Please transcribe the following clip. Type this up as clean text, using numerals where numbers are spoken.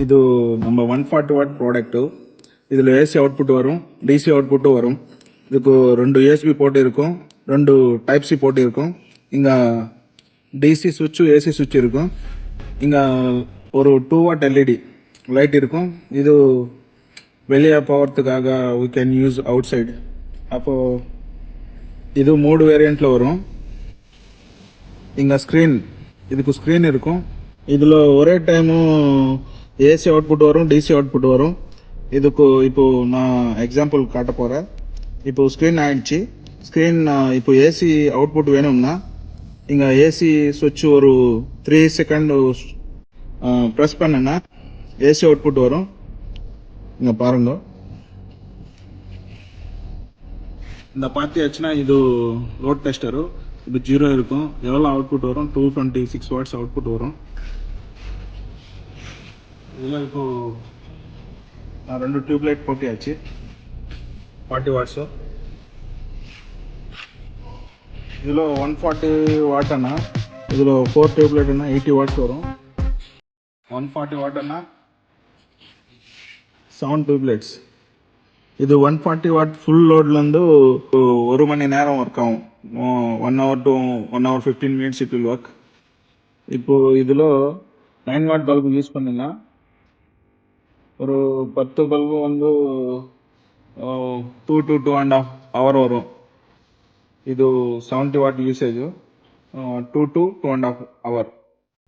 இது நம்ம 140 what product. இதில் ஏசி அவுட்புட் வரும், டிசி அவுட்புட்டும் வரும். இதுக்கு 2 யூஎஸ்பி போர்ட் இருக்கும், 2 டைப் சி போர்ட் இருக்கும். இங்கே டிசி சுவிட்சு, ஏசி சுவிட்ச் இருக்கும். இங்கே ஒரு 2 வாட் எல்இடி லைட் இருக்கும். இது வெளியே போகிறதுக்காக we can use out side. அப்போது இது 3 வேரியண்ட்டில் வரும். இங்கே இதுக்கு ஸ்க்ரீன் இருக்கும். இதில் ஒரே டைமும் ஏசி அவுட்புட் வரும், டிசி அவுட்புட் வரும். இதுக்கு இப்போது நான் எக்ஸாம்பிள் காட்ட போகிறேன். இப்போது ஸ்க்ரீன் ஆயிடுச்சு. இப்போ ஏசி அவுட்புட் வேணும்னா இங்கே ஏசி சுவிட்ச் ஒரு 3 செகண்ட் ப்ரெஸ் பண்ணேன்னா ஏசி அவுட்புட் வரும். இங்கே பாருங்க, இந்த பார்த்தியாச்சுன்னா இது லோட் டெஸ்டரு. இது 0 இருக்கும். எவ்வளோ அவுட்புட் வரும்? 226 வாட்ஸ் அவுட்புட் வரும். இதில் இப்போது நான் 2 டியூப்லைட் போட்டியாச்சு, 40 வாட்ஸு. இதில் 140 வாட்னா இதில் 4 டியூப்லைட்னா 80 வாட்ஸ் வரும். 140 வாட்னா 7 டியூப்லைட்ஸ். இது 140 வாட் ஃபுல் லோட்லேருந்து 1 மணி நேரம் ஒர்க் ஆகும். 1 hour to 1 hour 15 minutes it will work. இப்போது இதில் 9 வாட் பல்பு யூஸ் பண்ணினா ஒரு 10 பல்பு வந்து 2 to 2.5 hour வரும். இது 70 வாட் யூசேஜ், 2 to 2.5 hour.